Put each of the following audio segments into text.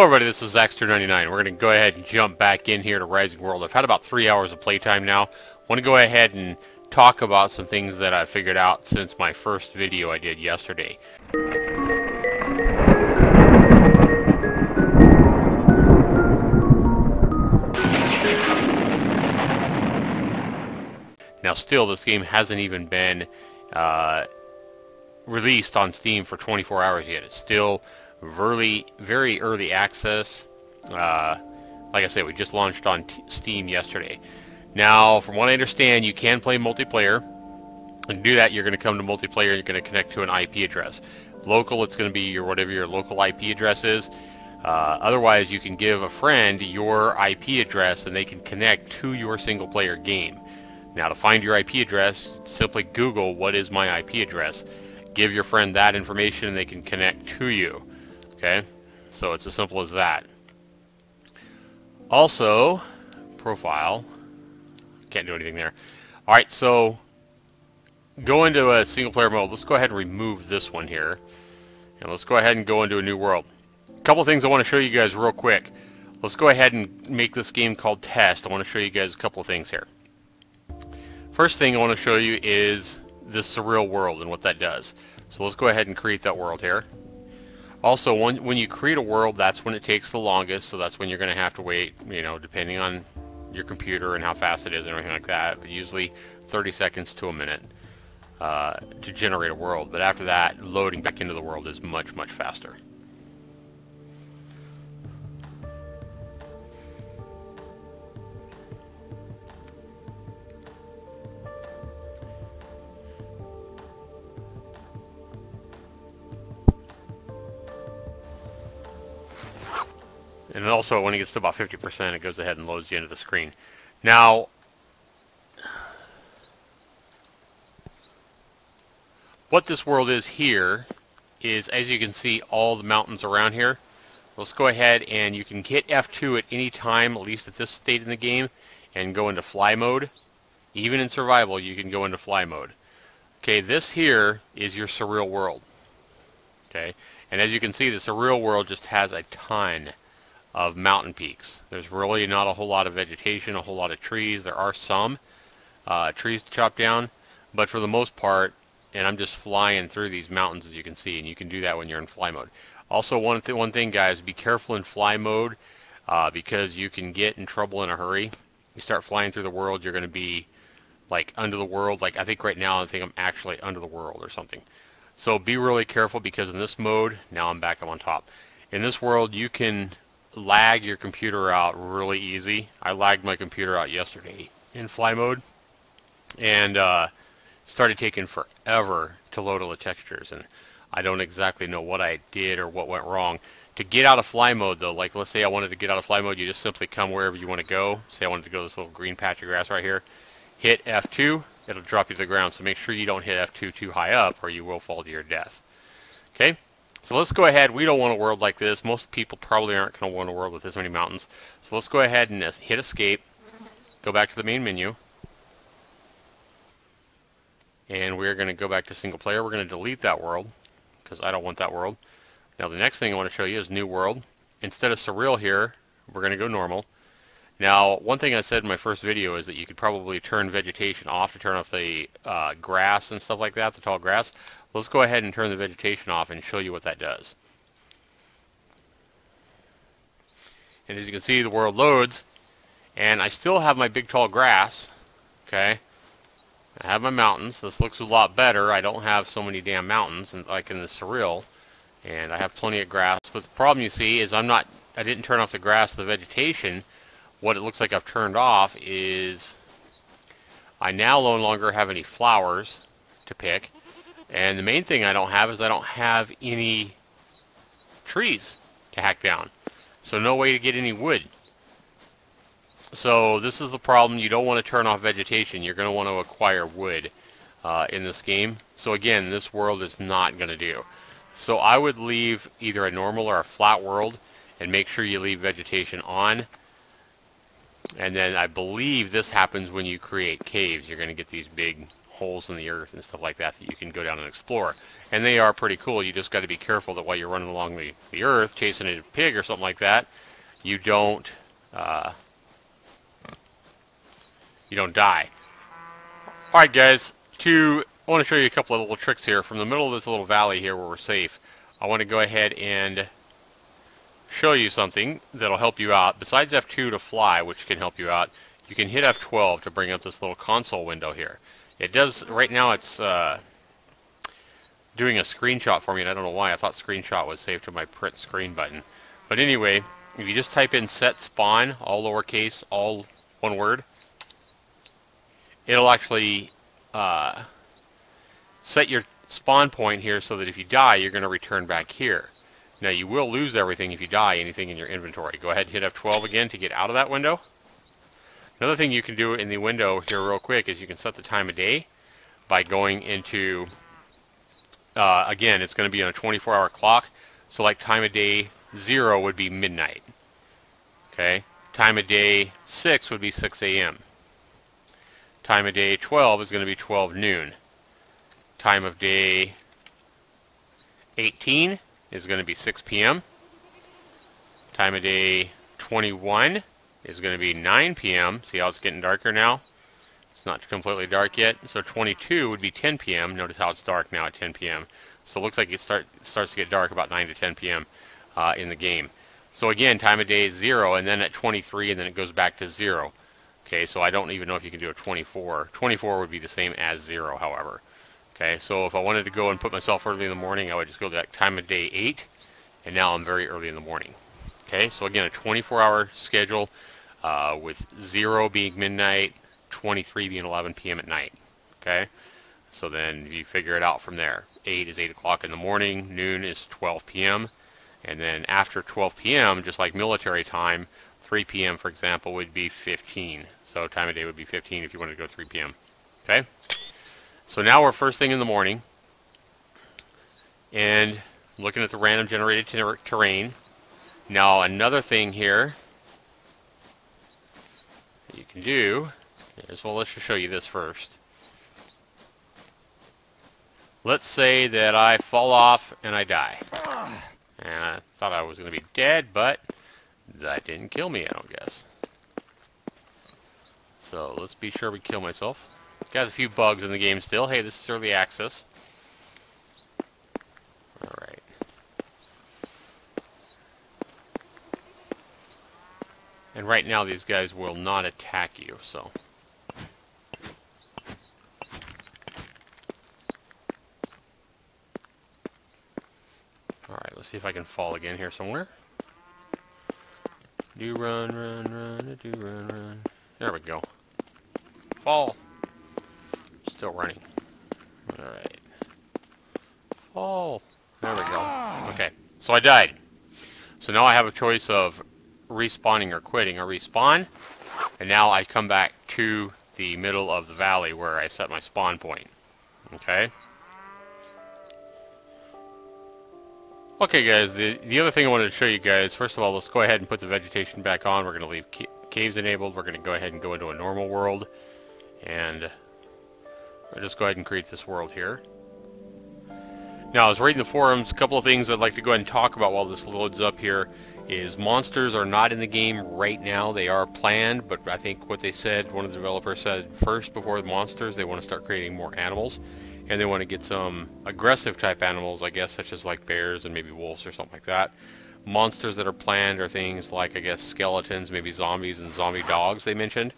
Hello everybody, this is Zaxter99. We're going to go ahead and jump back in here to Rising World. I've had about 3 hours of playtime now. I want to go ahead and talk about some things that I figured out since my first video I did yesterday. Now still, this game hasn't even been released on Steam for 24 hours yet. It's still very early access. Like I said, we just launched on Steam yesterday. Now, from what I understand, you can play multiplayer. And to do that, you're going to come to multiplayer. You're going to connect to an IP address. Local, it's going to be whatever your local IP address is. Otherwise, you can give a friend your IP address, and they can connect to your single-player game. Now, to find your IP address, simply Google "what is my IP address." Give your friend that information, and they can connect to you. Okay, so it's as simple as that. Also, profile. Can't do anything there. Alright, so go into a single player mode. Let's go ahead and remove this one here. And let's go ahead and go into a new world. A couple things I want to show you guys real quick. Let's go ahead and make this game called Test. I want to show you guys a couple of things here. First thing I want to show you is this Surreal world and what that does. So let's go ahead and create that world here. Also, when you create a world, that's when it takes the longest, so that's when you're going to have to wait, you know, depending on your computer and how fast it is and everything like that, but usually 30 seconds to a minute to generate a world. But after that, loading back into the world is much faster. And also, when it gets to about 50%, it goes ahead and loads you into the screen. Now, what this world is here is, as you can see, all the mountains around here. Let's go ahead and you can hit F2 at any time, at least at this state in the game, and go into fly mode. Even in survival, you can go into fly mode. Okay, this here is your Surreal world. Okay, and as you can see, the Surreal world just has a ton of mountain peaks. There's really not a whole lot of vegetation, a whole lot of trees. There are some trees to chop down, but for the most part, and I'm just flying through these mountains, as you can see, and you can do that when you're in fly mode. Also, one thing, guys, be careful in fly mode because you can get in trouble in a hurry. You start flying through the world, you're going to be like under the world. Like, I think right now, I think I'm actually under the world or something. So be really careful, because in this mode, now I'm back up on top. In this world, you can lag your computer out really easy. I lagged my computer out yesterday in fly mode, and started taking forever to load all the textures, and I don't exactly know what I did or what went wrong. To get out of fly mode, though, like let's say I wanted to get out of fly mode, you just simply come wherever you want to go. Say I wanted to go to this little green patch of grass right here, hit F2, it'll drop you to the ground, so make sure you don't hit F2 too high up or you will fall to your death. Okay? So let's go ahead. We don't want a world like this. Most people probably aren't going to want a world with this many mountains. So let's go ahead and hit escape. Go back to the main menu. And we're going to go back to single player. We're going to delete that world because I don't want that world. Now the next thing I want to show you is new world. Instead of Surreal here, we're going to go normal. Now, one thing I said in my first video is that you could probably turn vegetation off to turn off the grass and stuff like that, the tall grass. Let's go ahead and turn the vegetation off and show you what that does. And as you can see, the world loads, and I still have my big tall grass. Okay, I have my mountains. This looks a lot better. I don't have so many damn mountains like in the Surreal, and I have plenty of grass. But the problem, you see, is I didn't turn off the grass, the vegetation. What it looks like I've turned off is I now no longer have any flowers to pick. And the main thing I don't have is I don't have any trees to hack down. So no way to get any wood. So this is the problem. You don't want to turn off vegetation. You're going to want to acquire wood in this game. So again, this world is not going to do. So I would leave either a normal or a flat world and make sure you leave vegetation on. And then I believe this happens when you create caves. You're going to get these big holes in the earth and stuff like that that you can go down and explore. And they are pretty cool. You just got to be careful that while you're running along the earth, chasing a pig or something like that, you don't die. Alright guys, I want to show you a couple of little tricks here. From the middle of this little valley here where we're safe, I want to go ahead and show you something that'll help you out. Besides F2 to fly, which can help you out, you can hit F12 to bring up this little console window here. It does, right now it's doing a screenshot for me, and I don't know why. I thought screenshot was saved to my print screen button. But anyway, if you just type in set spawn, all lowercase, all one word, it'll actually set your spawn point here so that if you die, you're going to return back here. Now, you will lose everything if you die, anything in your inventory. Go ahead and hit F12 again to get out of that window. Another thing you can do in the window here real quick is you can set the time of day by going into, again, it's going to be on a 24-hour clock. So like time of day 0 would be midnight. Okay? Time of day 6 would be 6 a.m. Time of day 12 is going to be 12 noon. Time of day 18 is going to be 6 p.m. Time of day 21 is going to be 9 p.m. See how it's getting darker now? It's not completely dark yet. So 22 would be 10 p.m. Notice how it's dark now at 10 p.m. So it looks like it starts to get dark about 9 to 10 p.m. In the game. So again, time of day is 0, and then at 23, and then it goes back to 0. Okay, so I don't even know if you can do a 24. 24 would be the same as 0, however. Okay, so if I wanted to go and put myself early in the morning, I would just go to that time of day 8, and now I'm very early in the morning. Okay, so again, a 24-hour schedule with 0 being midnight, 23 being 11 p.m. at night. Okay, so then you figure it out from there. 8 is 8 o'clock in the morning, noon is 12 p.m., and then after 12 p.m., just like military time, 3 p.m., for example, would be 15. So time of day would be 15 if you wanted to go 3 p.m. Okay? So now we're first thing in the morning, and looking at the random generated terrain. Now another thing here that you can do is, well, let's just show you this first. Let's say that I fall off and I die. And I thought I was going to be dead, but that didn't kill me, I don't guess. So let's be sure we kill myself. Got a few bugs in the game still. Hey, this is early access. Alright. And right now these guys will not attack you, so. Alright, let's see if I can fall again here somewhere. Do run, run, run, do run, run. There we go. Fall. Still running. Alright. Fall. There we go. Okay, so I died. So now I have a choice of respawning or quitting. I respawn, and now I come back to the middle of the valley where I set my spawn point. Okay? Okay guys, the other thing I wanted to show you guys, first of all, let's go ahead and put the vegetation back on. We're going to leave caves enabled. We're going to go ahead and go into a normal world. And I'll just go ahead and create this world here. Now, I was reading the forums. A couple of things I'd like to go ahead and talk about while this loads up here is monsters are not in the game right now. They are planned, but I think what they said, one of the developers said first before the monsters, they want to start creating more animals. And they want to get some aggressive type animals, I guess, such as like bears and maybe wolves or something like that. Monsters that are planned are things like, I guess, skeletons, maybe zombies and zombie dogs they mentioned.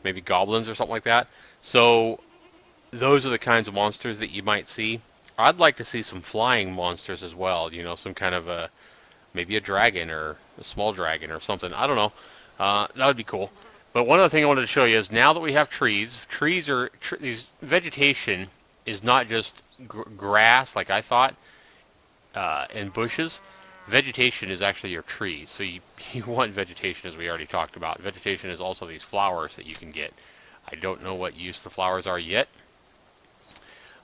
Maybe goblins or something like that. So those are the kinds of monsters that you might see. I'd like to see some flying monsters as well. You know, some kind of a, maybe a dragon or a small dragon or something. I don't know. That would be cool. But one other thing I wanted to show you is now that we have trees, these vegetation is not just grass like I thought, and bushes. Vegetation is actually your trees. So you want vegetation, as we already talked about. Vegetation is also these flowers that you can get. I don't know what use the flowers are yet.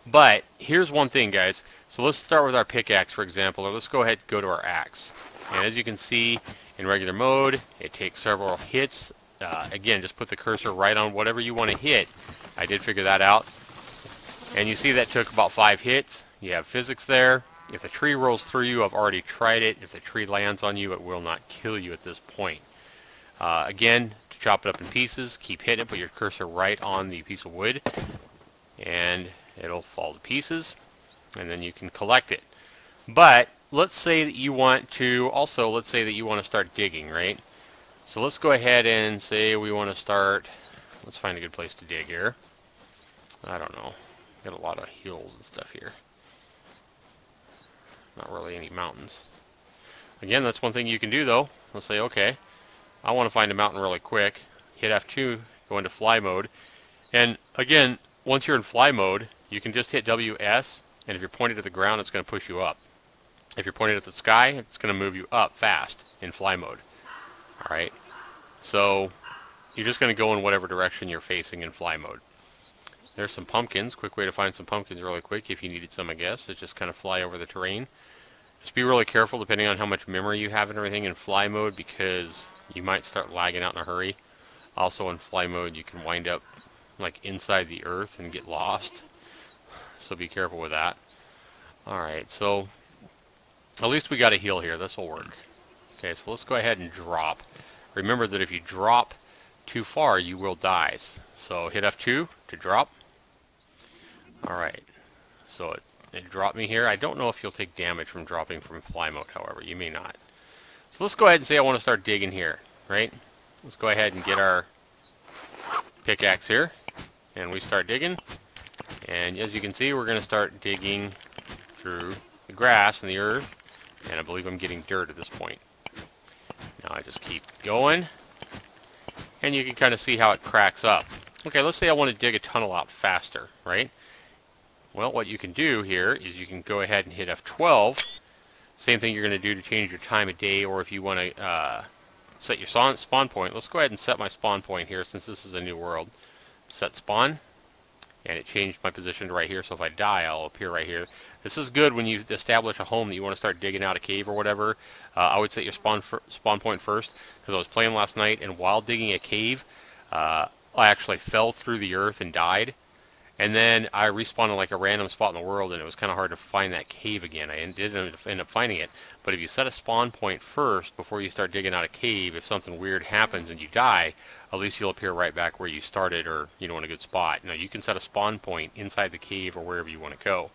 But here's one thing, guys. So let's start with our pickaxe, for example, or let's go ahead and go to our axe. And as you can see, in regular mode, it takes several hits again, just put the cursor right on whatever you want to hit. I did figure that out. And you see that took about 5 hits. You have physics there. If the tree rolls through you, I've already tried it. If the tree lands on you, it will not kill you at this point. Again, to chop it up in pieces, keep hitting it, put your cursor right on the piece of wood, and it'll fall to pieces, and then you can collect it. But let's say that you want to, also let's say that you want to start digging, right? So let's go ahead and say we want to start, let's find a good place to dig here. I don't know, got a lot of hills and stuff here. Not really any mountains. Again, that's one thing you can do though. Let's say, okay, I want to find a mountain really quick. Hit F2, go into fly mode. And again, once you're in fly mode, you can just hit WS, and if you're pointed at the ground, it's going to push you up. If you're pointed at the sky, it's going to move you up fast in fly mode. Alright, so you're just going to go in whatever direction you're facing in fly mode. There's some pumpkins. Quick way to find some pumpkins really quick if you needed some, I guess, is just kind of fly over the terrain. Just be really careful depending on how much memory you have and everything in fly mode, because you might start lagging out in a hurry. Also in fly mode you can wind up like inside the earth and get lost, so be careful with that. Alright, so at least we got a heal here. This will work. Okay, so let's go ahead and drop. Remember that if you drop too far you will die. So hit F2 to drop. Alright, so it dropped me here. I don't know if you'll take damage from dropping from fly mode, however. You may not. So let's go ahead and say I want to start digging here, right? Let's go ahead and get our pickaxe here, and we start digging. And as you can see, we're going to start digging through the grass and the earth, and I believe I'm getting dirt at this point. Now I just keep going, and you can kind of see how it cracks up. Okay, let's say I want to dig a tunnel out faster, right? Well, what you can do here is you can go ahead and hit F12. Same thing you're going to do to change your time of day, or if you want to set your spawn point. Let's go ahead and set my spawn point here since this is a new world. Set spawn, and it changed my position to right here, so if I die I'll appear right here. This is good when you establish a home that you want to start digging out a cave or whatever. I would set your spawn point first, because I was playing last night and while digging a cave I actually fell through the earth and died. And then I respawned in like a random spot in the world, and it was kind of hard to find that cave again. I did end up finding it. But if you set a spawn point first before you start digging out a cave, if something weird happens and you die, at least you'll appear right back where you started, or in a good spot. Now you can set a spawn point inside the cave or wherever you want to go.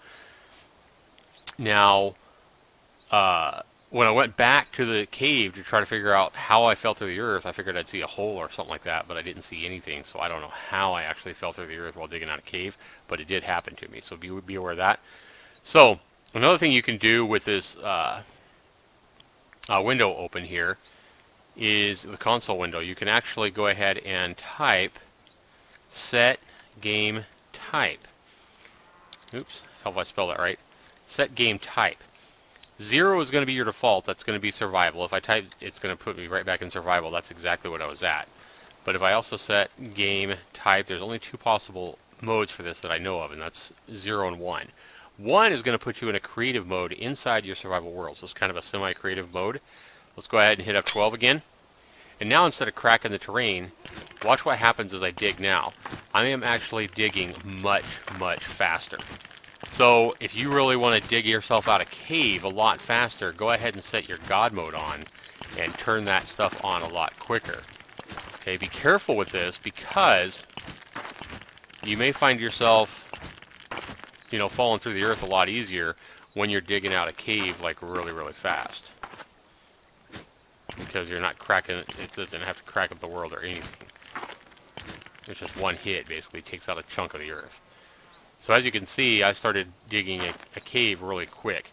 Now, when I went back to the cave to try to figure out how I fell through the earth, I figured I'd see a hole or something like that, but I didn't see anything, so I don't know how I actually fell through the earth while digging out a cave, but it did happen to me, so be aware of that. So, another thing you can do with this window open here is the console window. You can actually go ahead and type set game type. Oops, hope I spelled that right. Set game type. 0 is going to be your default. That's going to be survival. If I type, it's going to put me right back in survival. That's exactly what I was at. But if I also set game type, there's only 2 possible modes for this that I know of, and that's 0 and 1. 1 is going to put you in a creative mode inside your survival world. So it's kind of a semi-creative mode. Let's go ahead and hit F12 again. And now instead of cracking the terrain, watch what happens as I dig now. I am actually digging much, much faster. So if you really want to dig yourself out of a cave a lot faster, go ahead and set your God mode on and turn that stuff on a lot quicker. Okay, be careful with this, because you may find yourself, falling through the earth a lot easier when you're digging out a cave like really, really fast. Because you're not cracking, it doesn't have to crack up the world or anything. It's just one hit basically takes out a chunk of the earth. So as you can see, I started digging a cave really quick.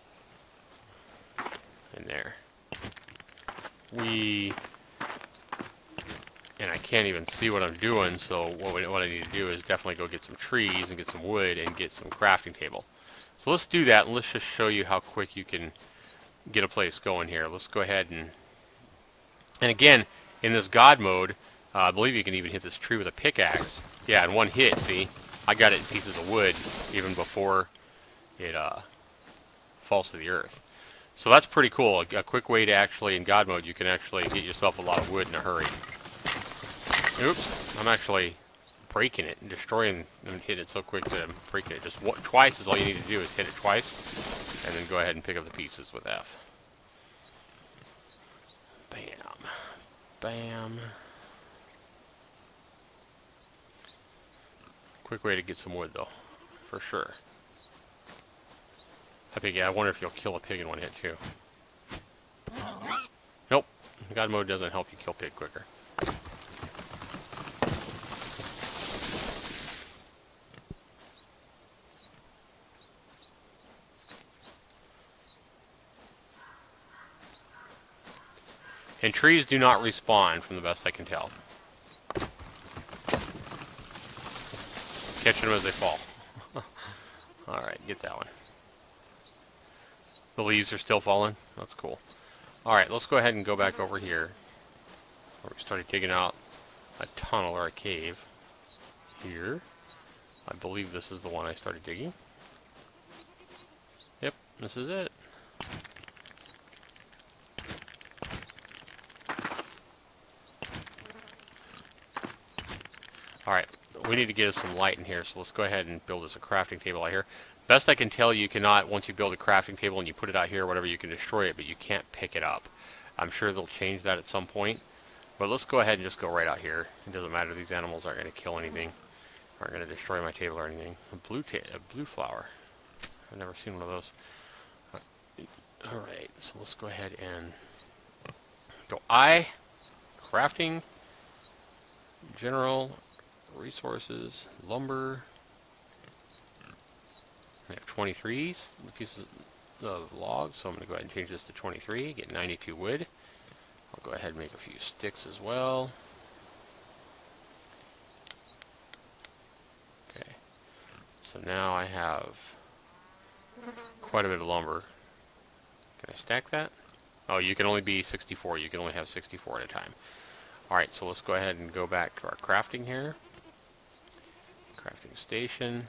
In there. And I can't even see what I'm doing, so what I need to do is definitely go get some trees and get some wood and get some crafting table. So let's do that, and let's just show you how quick you can get a place going here. Let's go ahead and again, in this God mode, I believe you can even hit this tree with a pickaxe. Yeah, in one hit, see? I got it in pieces of wood even before it falls to the earth. So that's pretty cool. A quick way to actually, in God mode, you can actually get yourself a lot of wood in a hurry. Oops, I'm actually breaking it and destroying and hitting it so quick that I'm breaking it. Just twice is all you need to do is hit it twice, and then go ahead and pick up the pieces with F. Bam. Bam. Quick way to get some wood, though, for sure. I wonder if you'll kill a pig in one hit, too. Nope. God mode doesn't help you kill pig quicker. And trees do not respawn, from the best I can tell. Catching them as they fall. Alright, get that one. The leaves are still falling? That's cool. Alright, let's go ahead and go back over here, where we started digging out a tunnel or a cave. Here. I believe this is the one I started digging. Yep, this is it. Alright, we need to get us some light in here, so let's go ahead and build us a crafting table out here. Best I can tell, you cannot, once you build a crafting table and you put it out here, whatever, you can destroy it, but you can't pick it up. I'm sure they'll change that at some point, but let's go ahead and just go right out here. It doesn't matter, these animals aren't going to kill anything, aren't going to destroy my table or anything. A blue flower. I've never seen one of those. Alright, so let's go ahead and go crafting, general, resources, lumber. I have 23 pieces of logs, so I'm going to go ahead and change this to 23, get 92 wood. I'll go ahead and make a few sticks as well. Okay, so now I have quite a bit of lumber. Can I stack that? Oh, you can only be 64. You can only have 64 at a time. Alright, so let's go ahead and go back to our crafting here. Crafting station.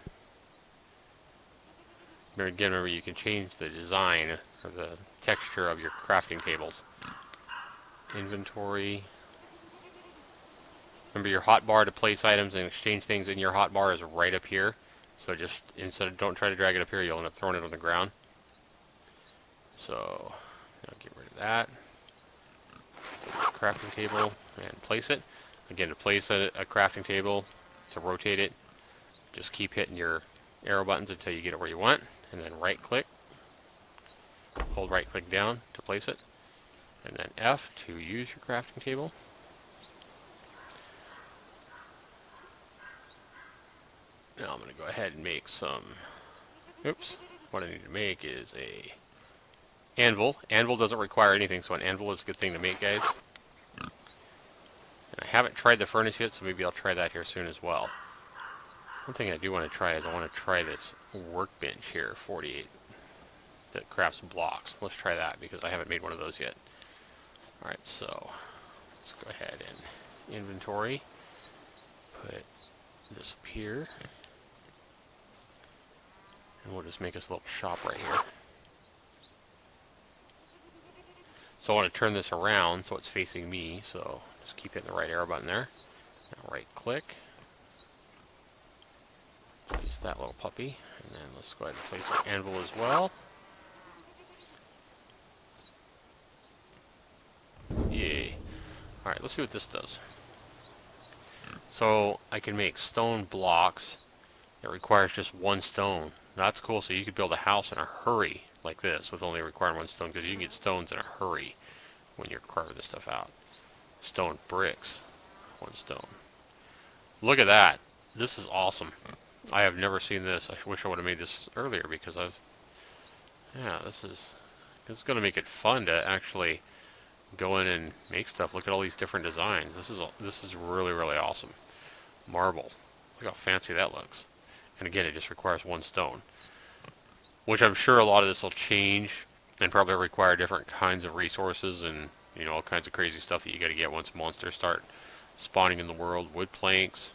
Remember, you can change the design or the texture of your crafting tables. Inventory. Remember, your hotbar to place items and exchange things in your hotbar is right up here. So just, don't try to drag it up here, you'll end up throwing it on the ground. So, I'll get rid of that. Crafting table and place it. Again, to place a crafting table, to rotate it, just keep hitting your arrow buttons until you get it where you want, and then right click, hold right click down to place it, and then F to use your crafting table. Now I'm going to go ahead and make some, oops, what I need to make is a anvil. Anvil doesn't require anything, so an anvil is a good thing to make, guys. And I haven't tried the furnace yet, so maybe I'll try that here soon as well. One thing I do want to try is I want to try this workbench here, 48, that crafts blocks. Let's try that because I haven't made one of those yet. Alright, so let's go ahead and inventory, put this up here, and we'll just make us a little shop right here. So I want to turn this around so it's facing me, so just keep hitting the right arrow button there. Now right click. Place that little puppy, and then let's go ahead and place our anvil as well. Yay. Alright, let's see what this does. So I can make stone blocks that requires just one stone. That's cool, so you could build a house in a hurry like this with only requiring one stone, because you can get stones in a hurry when you're carving this stuff out. Stone bricks, one stone. Look at that. This is awesome. I have never seen this. I wish I would have made this earlier because this is going to make it fun to actually go in and make stuff. Look at all these different designs. This is really, really awesome. Marble. Look how fancy that looks. And again, it just requires one stone, which I'm sure a lot of this will change and probably require different kinds of resources and, you know, all kinds of crazy stuff that you got to get once monsters start spawning in the world. Wood planks.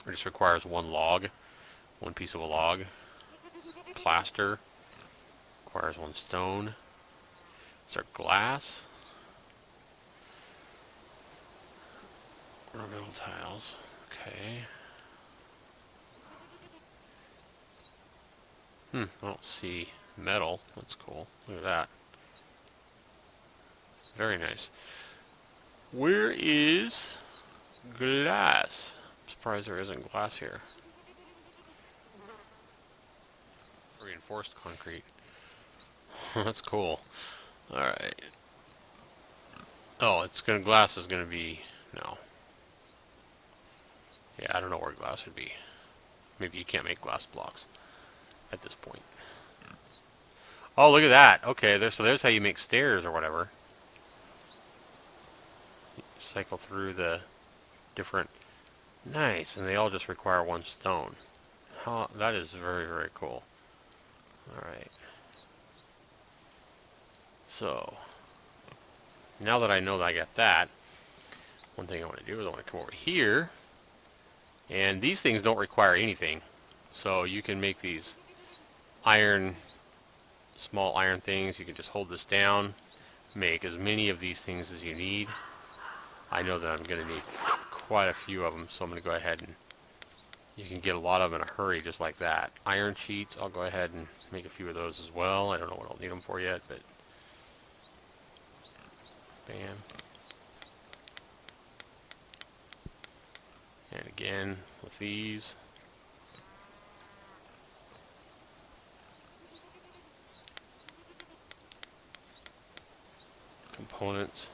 It just requires one log, one piece of a log. Plaster requires one stone. Is there glass? Orbital tiles. Okay. I don't see metal. That's cool. Look at that. Very nice. Where is glass? I'm surprised there isn't glass here. Reinforced concrete. That's cool. Alright. Oh, glass is gonna be, no. Yeah, I don't know where glass would be. Maybe you can't make glass blocks at this point. Oh, look at that. Okay, so there's how you make stairs or whatever. You cycle through the different... Nice, and they all just require one stone. That is very, very cool. Alright. So, now that I know that I got that, one thing I want to do is I want to come over here. And these things don't require anything. So you can make these small iron things. You can just hold this down, make as many of these things as you need. I know that I'm going to need quite a few of them, so I'm going to go ahead and you can get a lot of them in a hurry just like that. Iron sheets, I'll go ahead and make a few of those as well. I don't know what I'll need them for yet, but bam. And again, with these. Components.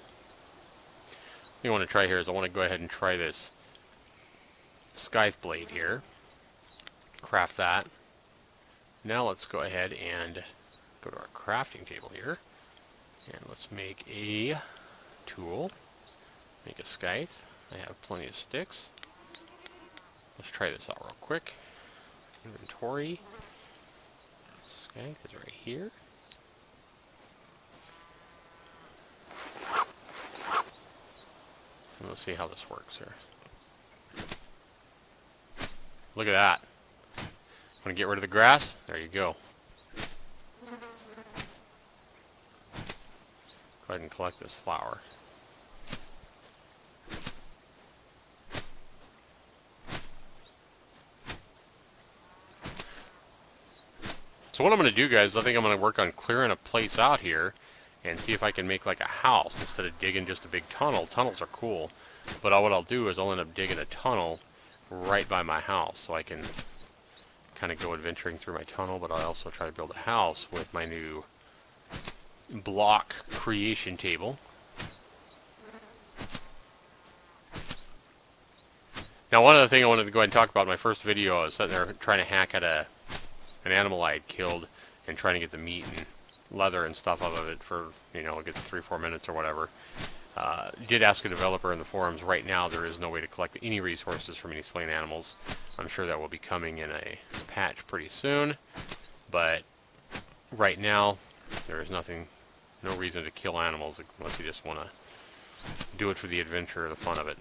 What I want to try here is I want to go ahead and try this scythe blade here. Craft that. Now let's go ahead and go to our crafting table here. And let's make a tool. Make a scythe. I have plenty of sticks. Let's try this out real quick. Inventory. Scythe is right here. And let's see how this works here. Look at that. Want to get rid of the grass? There you go. Go ahead and collect this flower. So what I'm going to do, guys, I think I'm going to work on clearing a place out here and see if I can make like a house instead of digging just a big tunnel. Tunnels are cool, but what I'll do is I'll end up digging a tunnel right by my house so I can kind of go adventuring through my tunnel, but I'll also try to build a house with my new block creation table. Now, one other thing I wanted to go ahead and talk about in my first video, I was sitting there trying to hack at an animal I had killed and trying to get the meat and leather and stuff out of it for, you know, get 3-4 minutes or whatever. Did ask a developer in the forums. Right now there is no way to collect any resources from any slain animals. I'm sure that will be coming in a patch pretty soon, but right now there is no reason to kill animals unless you just want to do it for the adventure or the fun of it.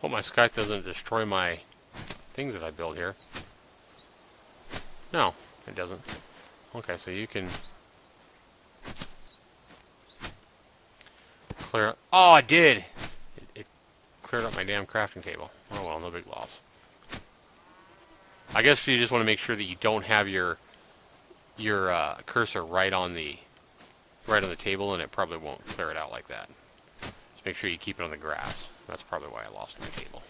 Hope my scythe doesn't destroy my things that I build here. No, it doesn't. Okay, so you can clear... Oh, I did! It cleared up my damn crafting table. Oh well, no big loss. I guess you just want to make sure that you don't have your cursor right on the table, and it probably won't clear it out like that. Just make sure you keep it on the grass. That's probably why I lost my table.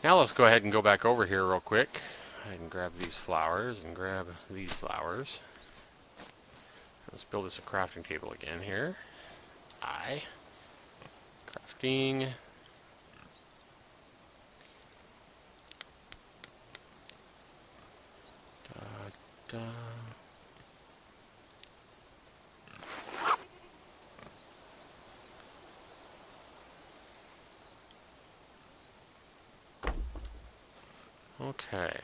Now let's go ahead and go back over here real quick. I can grab these flowers and grab these flowers. Let's build us a crafting table again here. Crafting. Da. Okay.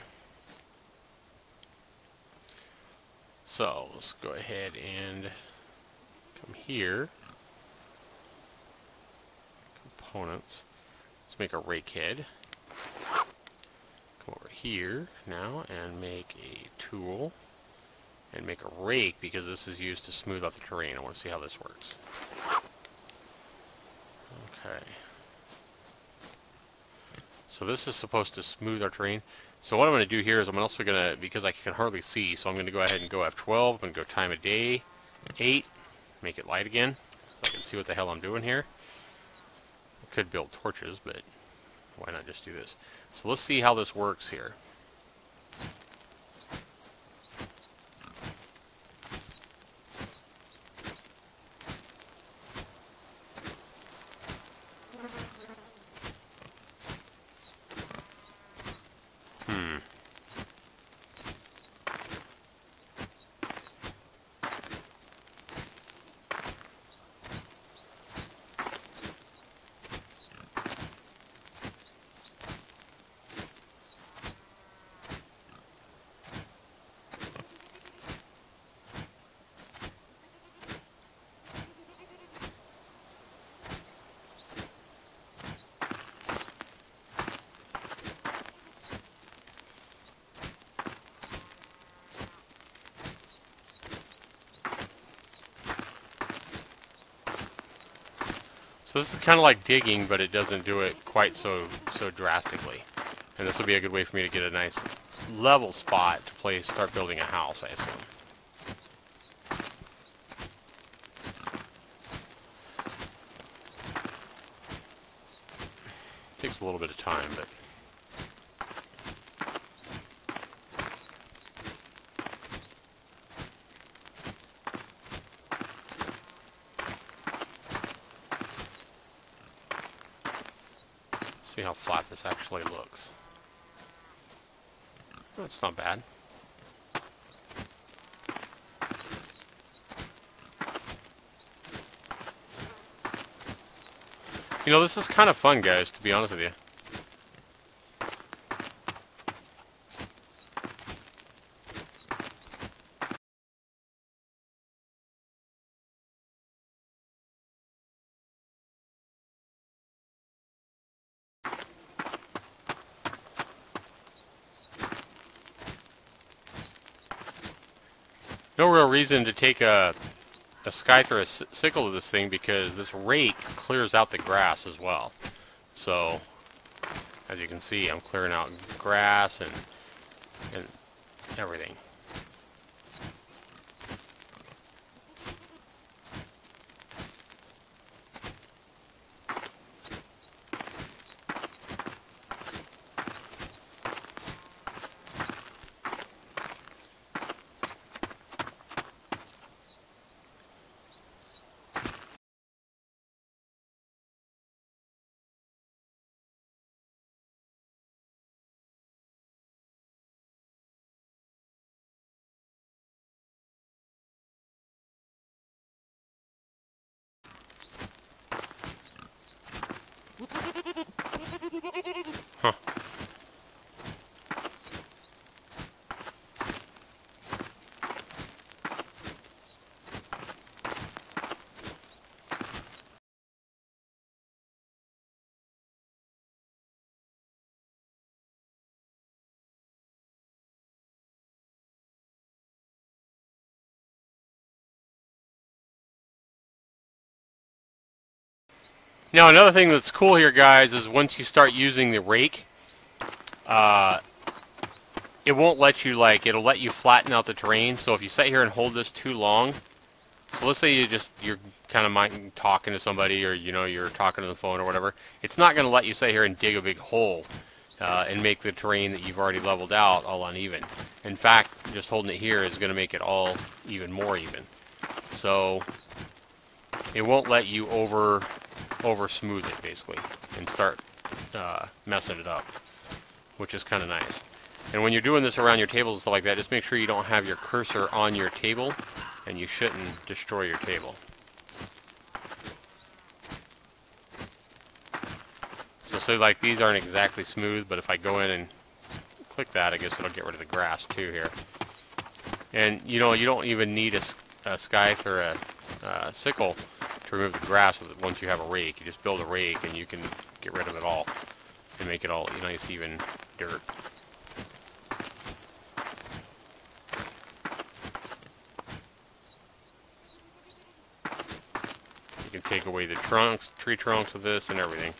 So let's go ahead and come here. Components. Let's make a rake head. Come over here now and make a tool. And make a rake because this is used to smooth out the terrain. I want to see how this works. Okay. So this is supposed to smooth our terrain. So what I'm going to do here is I'm also going to, because I can hardly see, so I'm going to go ahead and go F12. I'm going to go time of day, 8, make it light again, so I can see what the hell I'm doing here. I could build torches, but why not just do this? So let's see how this works here. So this is kind of like digging, but it doesn't do it quite so drastically. And this will be a good way for me to get a nice level spot to start building a house, I assume. Takes a little bit of time, but... see how flat this actually looks. That's not bad. You know, this is kind of fun, guys, to be honest with you. No real reason to take a scythe or a sickle to this thing because this rake clears out the grass as well. So, as you can see, I'm clearing out grass and everything. Huh. Now another thing that's cool here, guys, is once you start using the rake, it won't let you, it'll let you flatten out the terrain. So if you sit here and hold this too long, so let's say you're kind of talking to somebody, or you're talking on the phone or whatever, it's not going to let you sit here and dig a big hole and make the terrain that you've already leveled out all uneven. In fact, just holding it here is going to make it all even more even. So it won't let you over smooth it, basically, and start messing it up, which is kind of nice. And when you're doing this around your tables and stuff like that, just make sure you don't have your cursor on your table, and you shouldn't destroy your table. So say like these aren't exactly smooth, but if I go in and click that, I guess it'll get rid of the grass too here. And you know, you don't even need a scythe or a sickle to remove the grass once you have a rake. You just build a rake and you can get rid of it all and make it all nice, even dirt. You can take away the trunks, tree trunks with this and everything.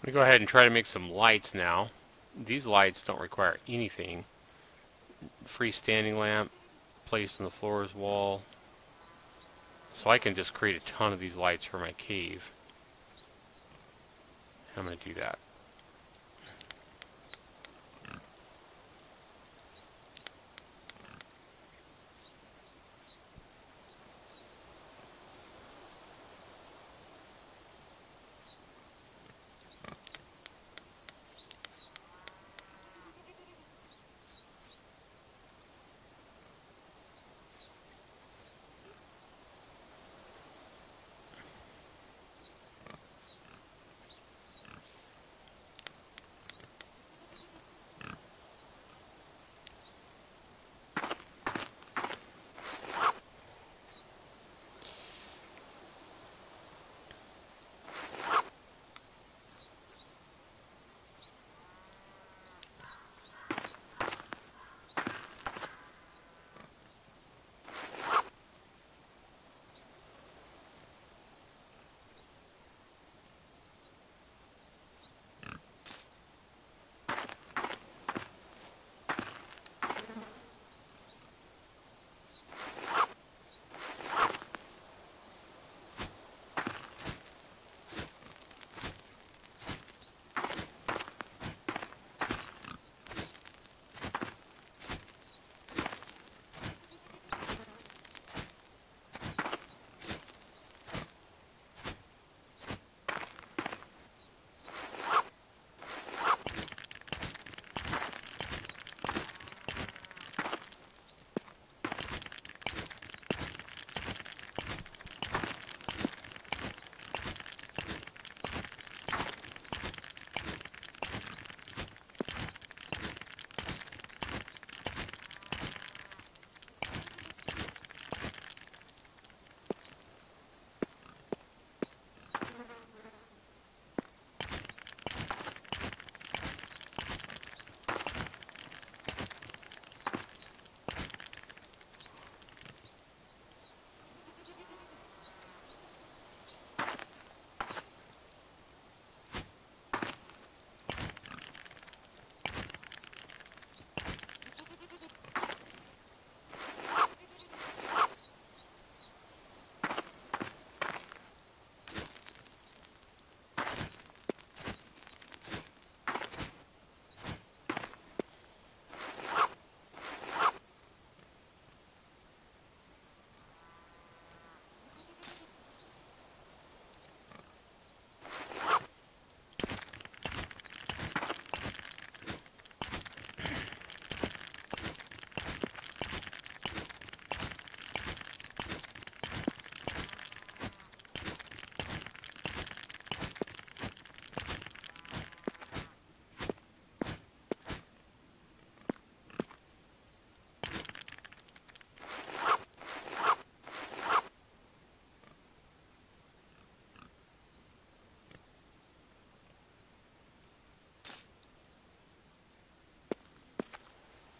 I'm going to go ahead and try to make some lights now. These lights don't require anything. Freestanding lamp placed on the floor's wall. So I can just create a ton of these lights for my cave. I'm going to do that.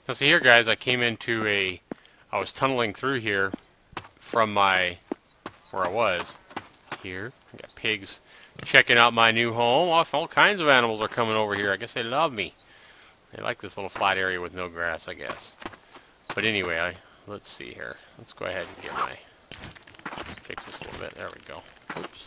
Now see here, guys, I was tunneling through here from where I was. Here, I got pigs checking out my new home. All kinds of animals are coming over here. I guess they love me. They like this little flat area with no grass, I guess. But anyway, let's see here. Let's go ahead and fix this a little bit. There we go. Oops.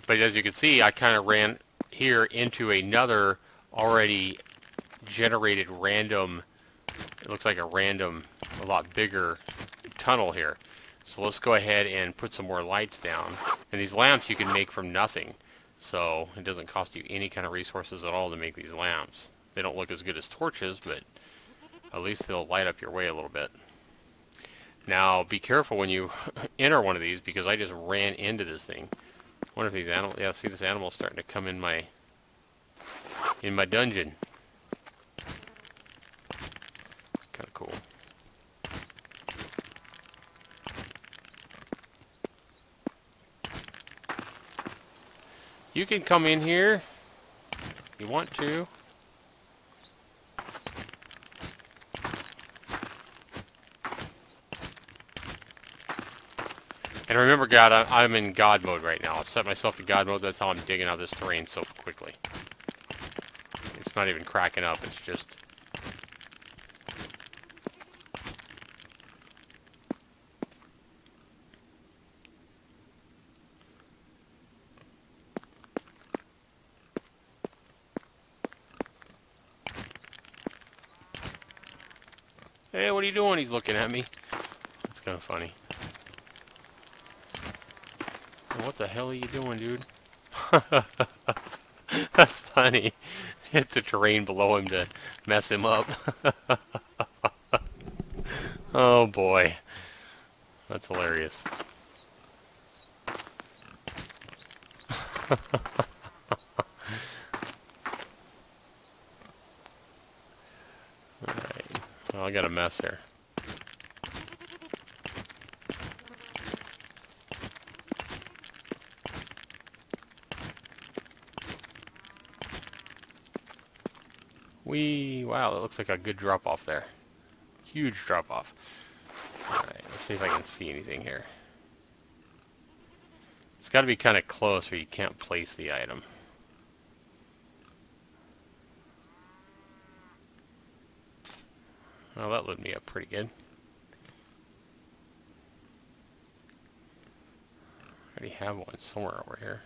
But as you can see, I kind of ran here into another already generated random, it looks like a random, a lot bigger tunnel here. So let's go ahead and put some more lights down. And these lamps you can make from nothing. So it doesn't cost you any kind of resources at all to make these lamps. They don't look as good as torches, but at least they'll light up your way a little bit. Now be careful when you enter one of these, because I just ran into this thing. I wonder if these animals, yeah, see this animal starting to come in my dungeon. Kind of cool. You can come in here if you want to. And remember, God, I'm in God mode right now. I've set myself to God mode. That's how I'm digging out this terrain so quickly. It's not even cracking up. It's just... Hey, what are you doing? He's looking at me. That's kind of funny. What the hell are you doing, dude? That's funny. Hit the terrain below him to mess him up. Oh boy. That's hilarious. Alright. Well, I got a mess here. Wow, that looks like a good drop off there. Huge drop off. Alright, let's see if I can see anything here. It's got to be kind of close or you can't place the item. Well, that lit me up pretty good. I already have one somewhere over here.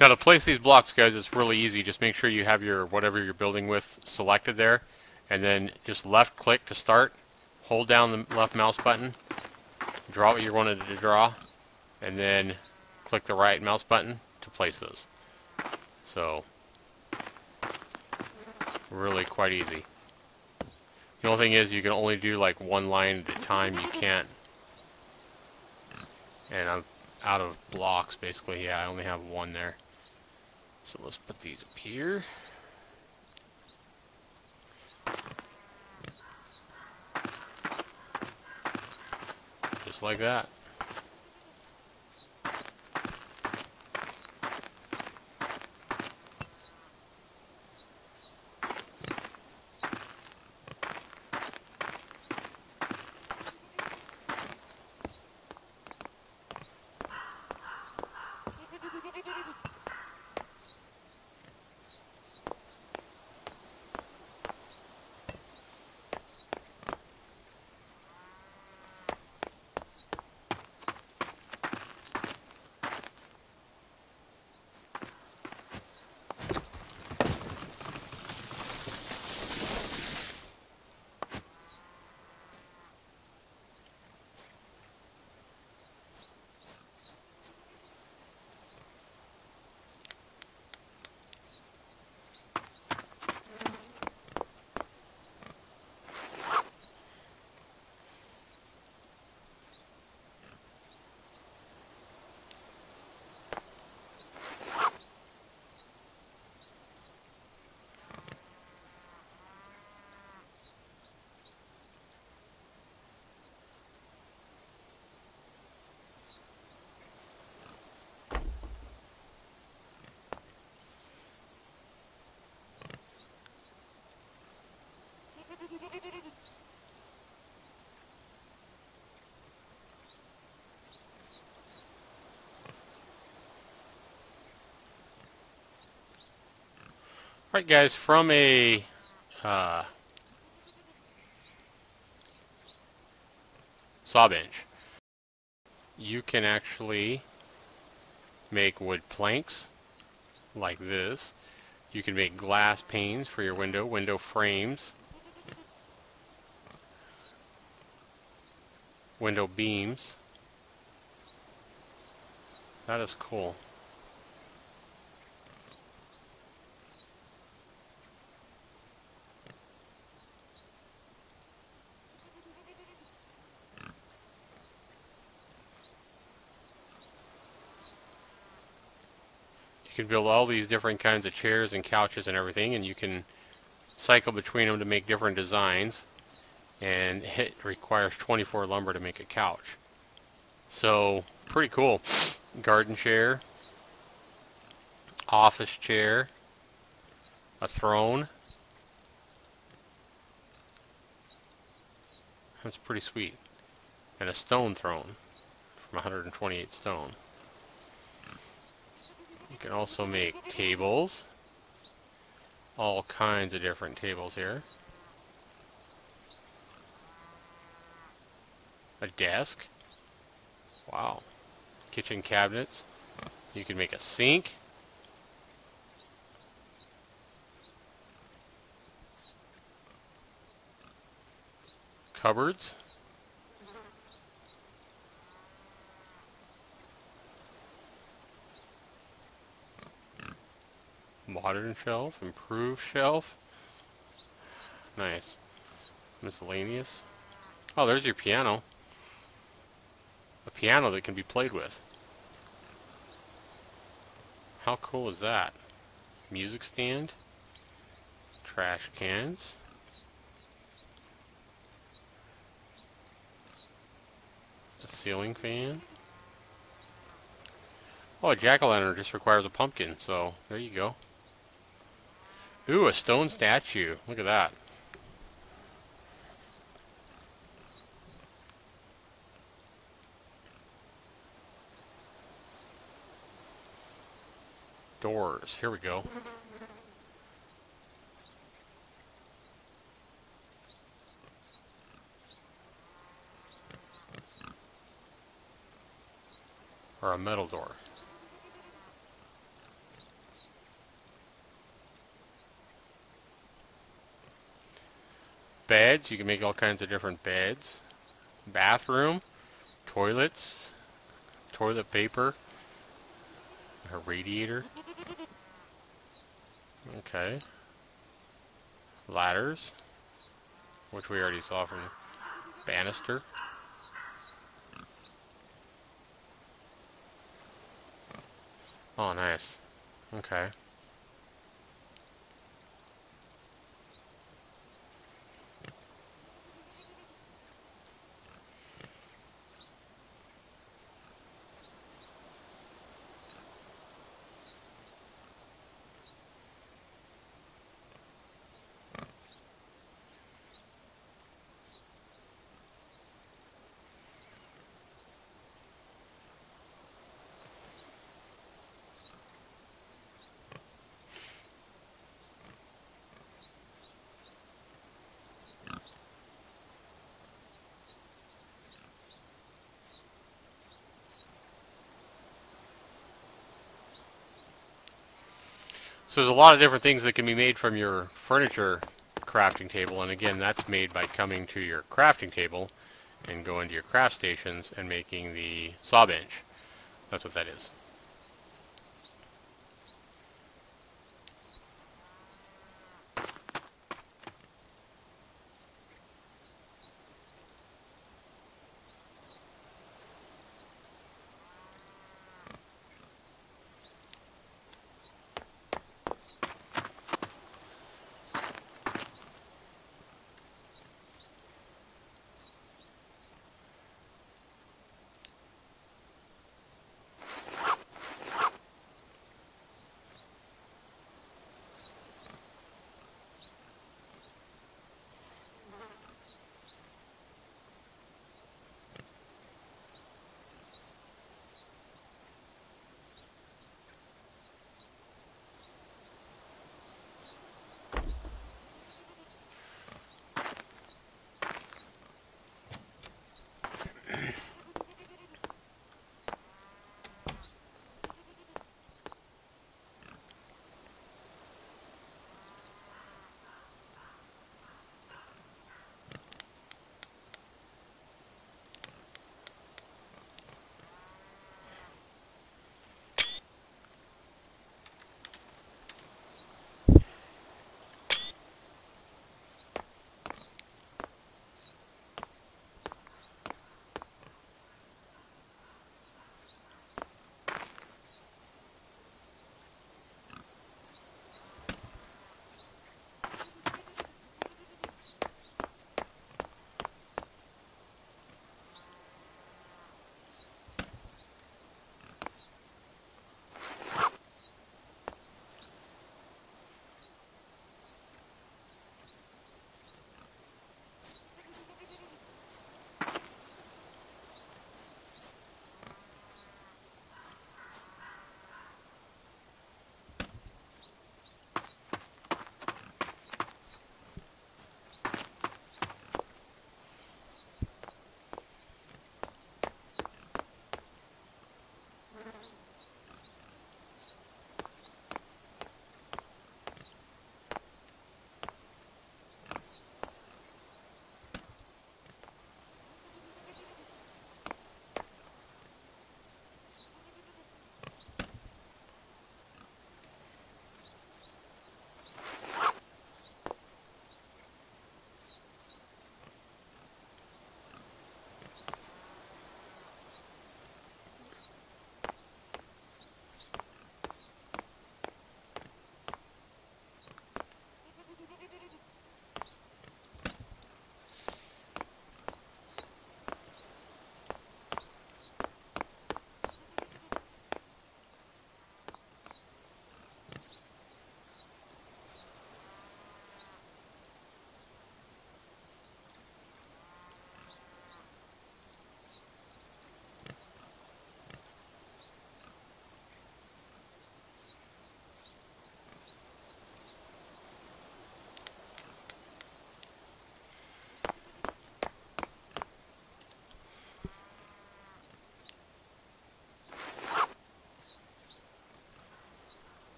Now to place these blocks, guys, it's really easy. Just make sure you have your whatever you're building with selected there, and then just left click to start. Hold down the left mouse button, draw what you wanted to draw, and then click the right mouse button to place those. So really quite easy. The only thing is you can only do like one line at a time. You can't. And I'm out of blocks basically. Yeah, I only have one there. So let's put these up here. Just like that. Alright guys, from a saw bench, you can actually make wood planks like this. You can make glass panes for your window frames, window beams. That is cool. You can build all these different kinds of chairs and couches and everything, and you can cycle between them to make different designs, and it requires 24 lumber to make a couch. So pretty cool. Garden chair, office chair, a throne. That's pretty sweet. And a stone throne from 128 stone. You can also make tables. All kinds of different tables here. A desk. Wow. Kitchen cabinets. You can make a sink. Cupboards. Modern shelf, improved shelf. Nice. Miscellaneous. Oh, there's your piano. A piano that can be played with. How cool is that? Music stand. Trash cans. A ceiling fan. Oh, a jack-o'-lantern just requires a pumpkin, so there you go. Ooh, a stone statue. Look at that. Doors. Here we go. Or a metal door. Beds. You can make all kinds of different beds. Bathroom. Toilets. Toilet paper. A radiator. Okay. Ladders. which we already saw from banister. Oh, nice. Okay. So there's a lot of different things that can be made from your furniture crafting table, and again, that's made by coming to your crafting table and going to your craft stations and making the saw bench. That's what that is.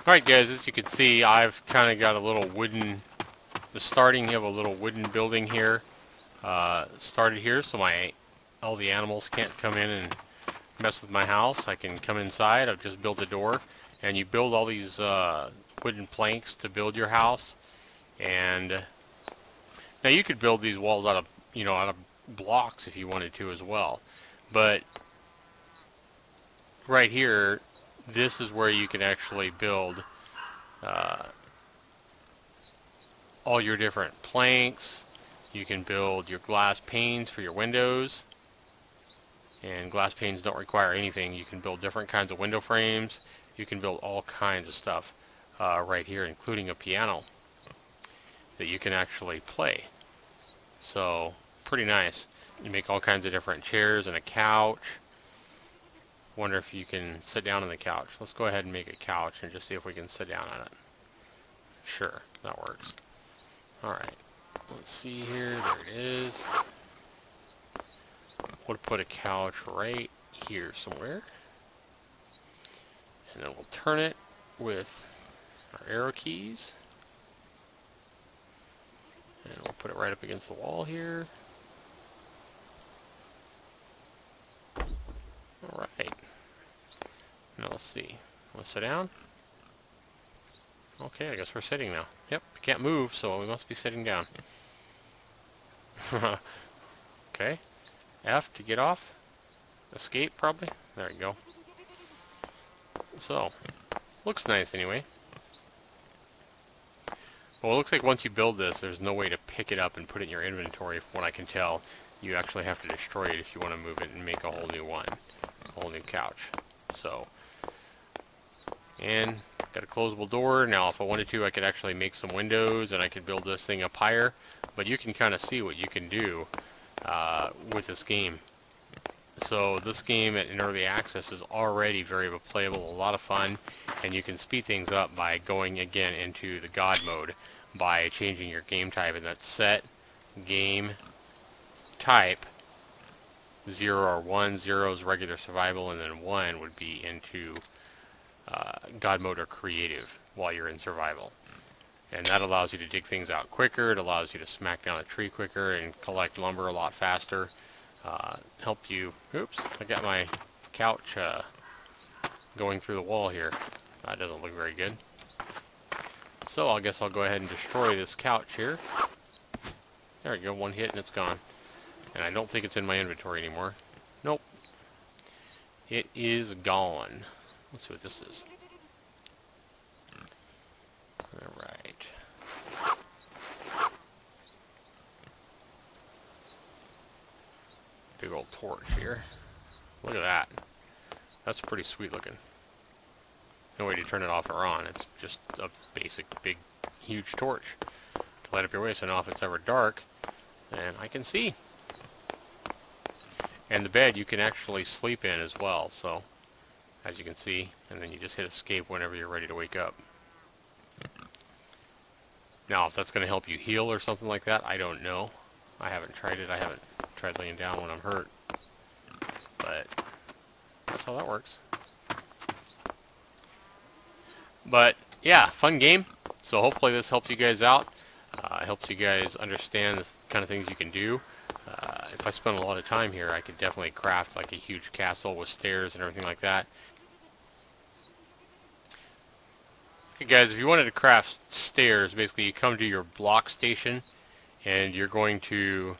Alright guys, as you can see, I've kind of got a little wooden, the starting of a little wooden building here, started here, so all the animals can't come in and mess with my house. I can come inside. I've just built a door, and you build all these wooden planks to build your house. And now you could build these walls out of, out of blocks if you wanted to as well. But right here, this is where you can actually build all your different planks. You can build your glass panes for your windows, and glass panes don't require anything. You can build different kinds of window frames. You can build all kinds of stuff right here, including a piano that you can actually play. So pretty nice. You make all kinds of different chairs and a couch. Wonder if you can sit down on the couch. Let's go ahead and make a couch and just see if we can sit down on it. Sure, that works. Alright, let's see here. There it is. We'll put a couch right here somewhere. And then we'll turn it with our arrow keys. And we'll put it right up against the wall here. Alright. Now let's see. Want to sit down? Okay, I guess we're sitting now. Yep, we can't move, so we must be sitting down. Okay. F to get off. Escape, probably. There we go. So, looks nice anyway. Well, it looks like once you build this, there's no way to pick it up and put it in your inventory, from what I can tell. You actually have to destroy it if you want to move it and make a whole new one. A whole new couch. So, and got a closable door. Now, if I wanted to, I could actually make some windows, and I could build this thing up higher. But you can kind of see what you can do with this game. So this game in early access is already very playable, a lot of fun, and you can speed things up by going again into the God mode by changing your game type, and that's set game type 0 or 1. 0 is regular survival, and then 1 would be into God mode or creative while you're in survival. And that allows you to dig things out quicker. It allows you to smack down a tree quicker and collect lumber a lot faster. Help you... Oops, I got my couch going through the wall here. That doesn't look very good. So I guess I'll go ahead and destroy this couch here. There we go, one hit and it's gone. And I don't think it's in my inventory anymore. Nope. It is gone. Let's see what this is. Alright. Big old torch here. Look at that. That's pretty sweet looking. No way to turn it off or on. It's just a basic, big, huge torch to light up your way, so now if it's ever dark, then I can see. And the bed you can actually sleep in as well, so as you can see, and then you just hit escape whenever you're ready to wake up. Now, if that's going to help you heal or something like that, I don't know. I haven't tried it. I haven't tried laying down when I'm hurt. But that's how that works. But yeah, fun game. So hopefully this helps you guys out. Helps you guys understand the kind of things you can do. If I spent a lot of time here, I could definitely craft like a huge castle with stairs and everything like that. Okay guys, if you wanted to craft stairs, basically you come to your block station and you're going to,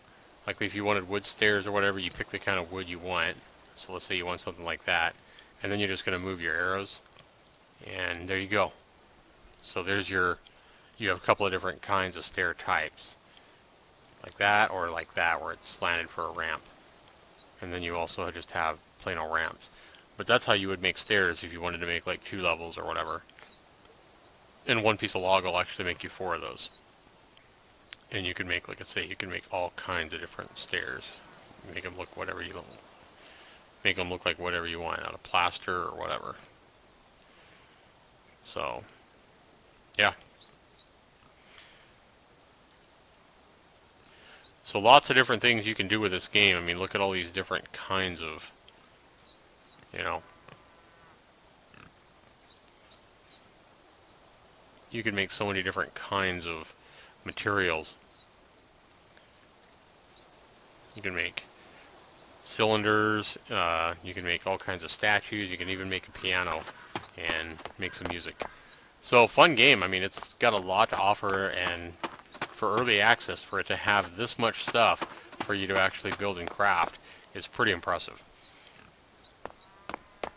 like if you wanted wood stairs or whatever, you pick the kind of wood you want. So let's say you want something like that, and then you're just going to move your arrows, and there you go. So there's your, you have a couple of different kinds of stair types, like that or like that, where it's slanted for a ramp. And then you also just have plain old ramps. But that's how you would make stairs if you wanted to make like 2 levels or whatever. And one piece of log will actually make you 4 of those. And you can make, like I say, you can make all kinds of different stairs. Make them look whatever you want. Make them look like whatever you want, out of plaster or whatever. So, yeah. So lots of different things you can do with this game. I mean, look at all these different kinds of, you know, you can make so many different kinds of materials. You can make cylinders, you can make all kinds of statues, you can even make a piano and make some music. So fun game. I mean, it's got a lot to offer, and for early access, for it to have this much stuff for you to actually build and craft is pretty impressive.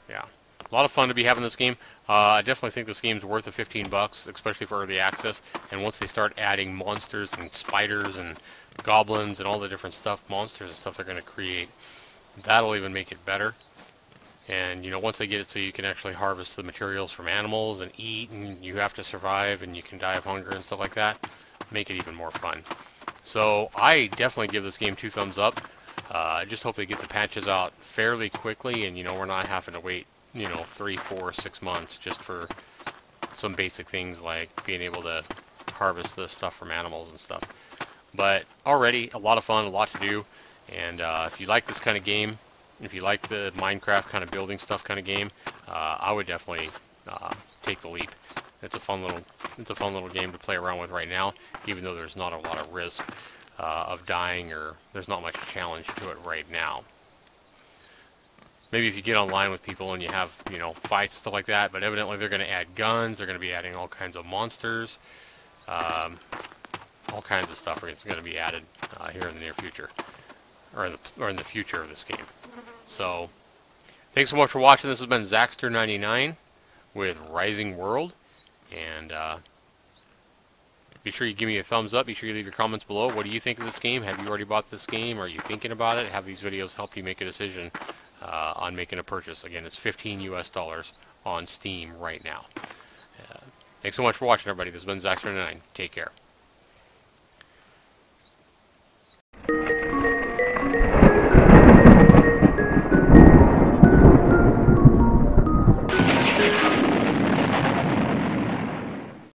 Yeah, a lot of fun to be having this game. I definitely think this game's worth the 15 bucks, especially for early access. And once they start adding monsters and spiders and goblins and all the different stuff, monsters and stuff they're going to create, that'll even make it better. And you know, once they get it so you can actually harvest the materials from animals and eat, and you have to survive and you can die of hunger and stuff like that, make it even more fun. So I definitely give this game 2 thumbs up. I just hope they get the patches out fairly quickly, and you know, we're not having to wait, you know, 3, 4, 6 months just for some basic things like being able to harvest the stuff from animals and stuff. But already a lot of fun, a lot to do, and if you like this kind of game, if you like the Minecraft kind of building stuff kind of game, I would definitely take the leap. It's a fun little game to play around with right now, even though there's not a lot of risk of dying, or there's not much challenge to it right now. Maybe if you get online with people and you have, you know, fights and stuff like that, but evidently they're going to add guns, they're going to be adding all kinds of monsters, all kinds of stuff is going to be added here in the near future, or in the future of this game. So, thanks so much for watching. This has been Zaxter99 with Rising World, and be sure you give me a thumbs up. Be sure you leave your comments below. What do you think of this game? Have you already bought this game? Are you thinking about it? Have these videos helped you make a decision on making a purchase? Again, it's $15 US on Steam right now. Thanks so much for watching, everybody. This has been Zaxter99. Take care.